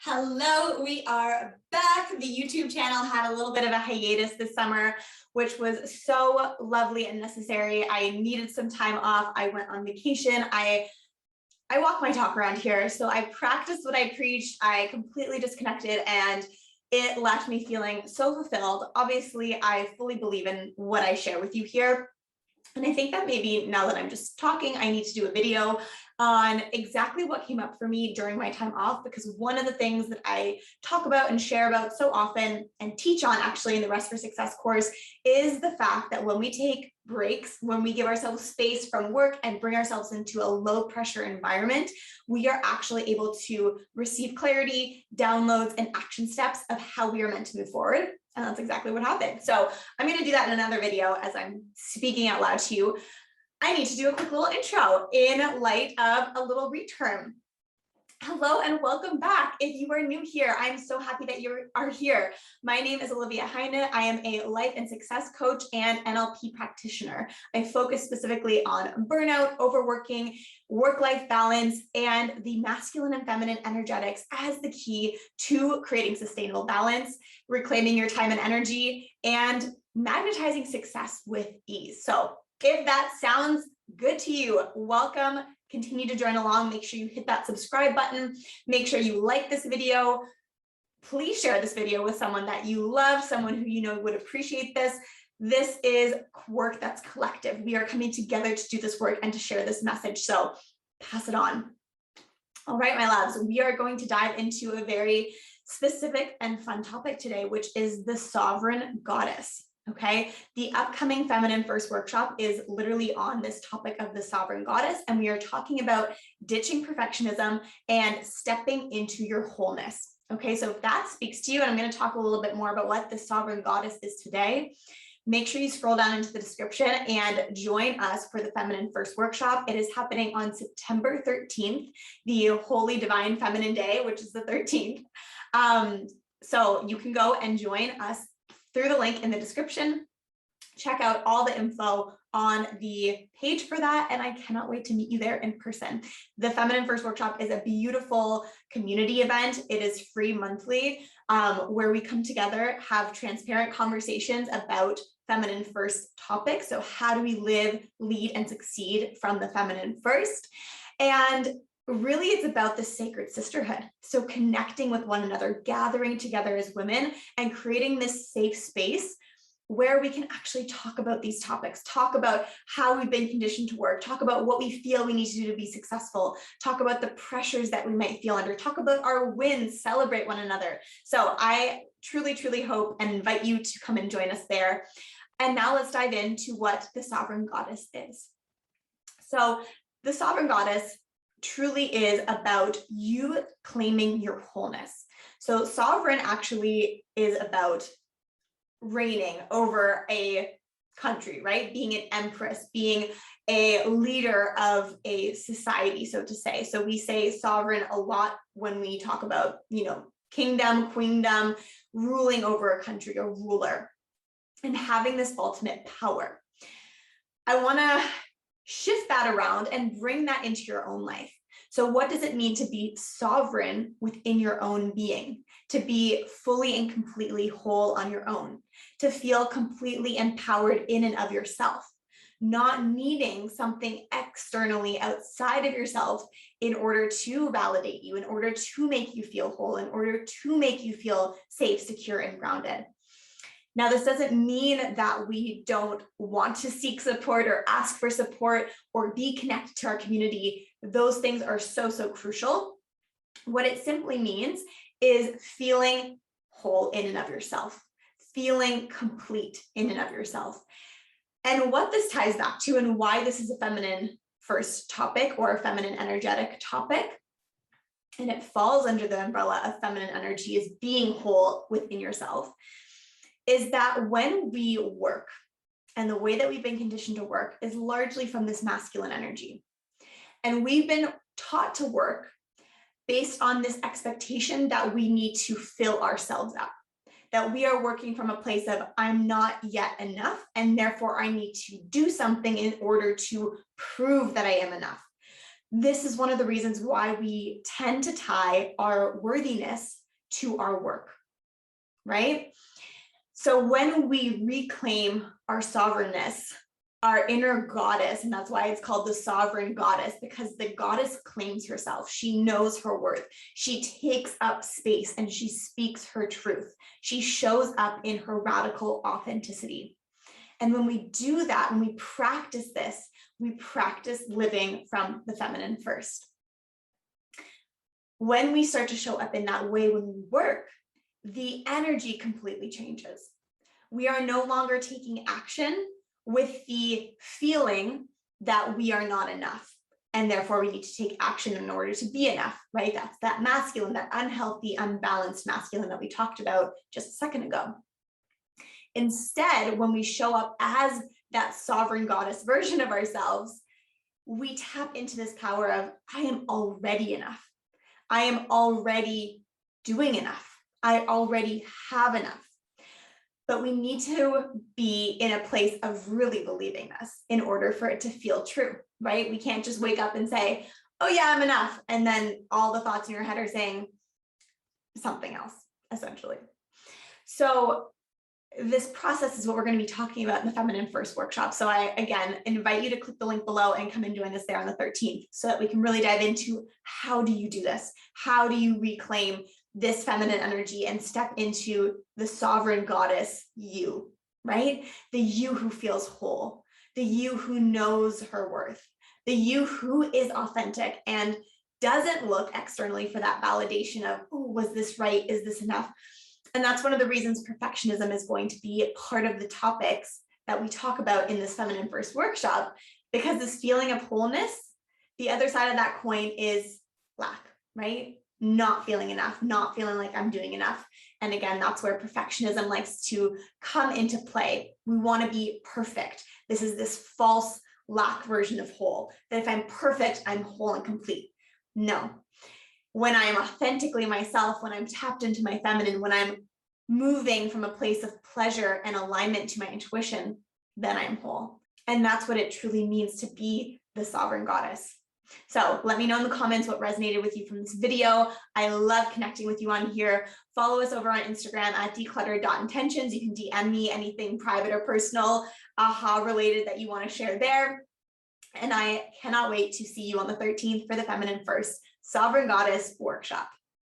Hello, we are back. The YouTube channel had a little bit of a hiatus this summer, which was so lovely and necessary. I needed some time off. I went on vacation. I walk my talk around here. So I practiced what I preached. I completely disconnected and it left me feeling so fulfilled. Obviously, I fully believe in what I share with you here. And I think that maybe now that I'm just talking, I need to do a video on exactly what came up for me during my time off, because one of the things that I talk about and share about so often and teach on actually in the Rest for Success course is the fact that when we take breaks, when we give ourselves space from work and bring ourselves into a low pressure environment, we are actually able to receive clarity, downloads, and action steps of how we are meant to move forward. And that's exactly what happened. So I'm going to do that in another video as I'm speaking out loud to you. I need to do a quick little intro in light of a little return. Hello and welcome back. If you are new here, I'm so happy that you are here. My name is Olivia. I am a life and success coach and NLP practitioner. I focus specifically on burnout, overworking, work-life balance, and the masculine and feminine energetics as the key to creating sustainable balance, reclaiming your time and energy, and magnetizing success with ease. So if that sounds good to you, welcome. Continue to join along. Make sure you hit that subscribe button. Make sure you like this video. Please share this video with someone that you love, someone who you know would appreciate this. This is work that's collective. We are coming together to do this work and to share this message. So pass it on. All right, my loves, we are going to dive into a very specific and fun topic today, which is the sovereign goddess. Okay, the upcoming Feminine First workshop is literally on this topic of the sovereign goddess, and we are talking about ditching perfectionism and stepping into your wholeness. Okay, so if that speaks to you, and I'm going to talk a little bit more about what the sovereign goddess is today, make sure you scroll down into the description and join us for the Feminine First workshop. It is happening on September 13th, the Holy Divine Feminine Day, which is the 13th. So you can go and join us through the link in the description. Check out all the info on the page for that, and I cannot wait to meet you there in person. The Feminine First workshop is a beautiful community event. It is free monthly, where we come together, have transparent conversations about feminine first topics. So how do we live, lead, and succeed from the feminine first? And really, it's about the sacred sisterhood. So connecting with one another, gathering together as women, and creating this safe space where we can actually talk about these topics, talk about how we've been conditioned to work, talk about what we feel we need to do to be successful, talk about the pressures that we might feel under, talk about our wins, celebrate one another. So I truly, truly hope and invite you to come and join us there. And now let's dive into what the sovereign goddess is. So the sovereign goddess truly is about you claiming your wholeness. So sovereign actually is about reigning over a country, right? Being an empress, being a leader of a society, so to say. So we say sovereign a lot when we talk about, kingdom, queendom, ruling over a country, a ruler, and having this ultimate power. I want to shift that around and bring that into your own life. So what does it mean to be sovereign within your own being, to be fully and completely whole on your own, to feel completely empowered in and of yourself, not needing something externally outside of yourself in order to validate you, in order to make you feel whole, in order to make you feel safe, secure, and grounded. Now, this doesn't mean that we don't want to seek support or ask for support or be connected to our community. Those things are so, so crucial. What it simply means is feeling whole in and of yourself, feeling complete in and of yourself. And what this ties back to and why this is a feminine first topic or a feminine energetic topic, and it falls under the umbrella of feminine energy, is being whole within yourself, is that when we work, and the way that we've been conditioned to work is largely from this masculine energy. And we've been taught to work based on this expectation that we need to fill ourselves up, that we are working from a place of I'm not yet enough, and therefore I need to do something in order to prove that I am enough. This is one of the reasons why we tend to tie our worthiness to our work, right? So when we reclaim our sovereignness, our inner goddess, and that's why it's called the sovereign goddess, because the goddess claims herself. She knows her worth. She takes up space and she speaks her truth. She shows up in her radical authenticity. And when we do that, when we practice this, we practice living from the feminine first. When we start to show up in that way when we work, the energy completely changes. We are no longer taking action with the feeling that we are not enough, and therefore we need to take action in order to be enough, right? That's that masculine, that unhealthy, unbalanced masculine that we talked about just a second ago. Instead, when we show up as that sovereign goddess version of ourselves, we tap into this power of, I am already enough. I am already doing enough. I already have enough. But we need to be in a place of really believing this in order for it to feel true, right? We can't just wake up and say, oh yeah, I'm enough. And then all the thoughts in your head are saying something else, essentially. So this process is what we're going to be talking about in the Feminine First workshop. So I, again, invite you to click the link below and come and join us there on the 13th so that we can really dive into how do you do this? How do you reclaim this feminine energy and step into the sovereign goddess you, right? The you who feels whole, the you who knows her worth, the you who is authentic and doesn't look externally for that validation of, oh, was this right? Is this enough? And that's one of the reasons perfectionism is going to be part of the topics that we talk about in this Feminine First workshop, because this feeling of wholeness, the other side of that coin is lack, right? Not feeling enough, not feeling like I'm doing enough. And again, that's where perfectionism likes to come into play. We want to be perfect. This is this false lack version of whole, that if I'm perfect, I'm whole and complete. No. When I'm authentically myself, when I'm tapped into my feminine, when I'm moving from a place of pleasure and alignment to my intuition, then I'm whole. And that's what it truly means to be the sovereign goddess. So let me know in the comments what resonated with you from this video. I love connecting with you on here. Follow us over on Instagram at declutter.intentions. You can DM me anything private or personal, aha related that you want to share there. And I cannot wait to see you on the 13th for the Feminine First Sovereign Goddess workshop.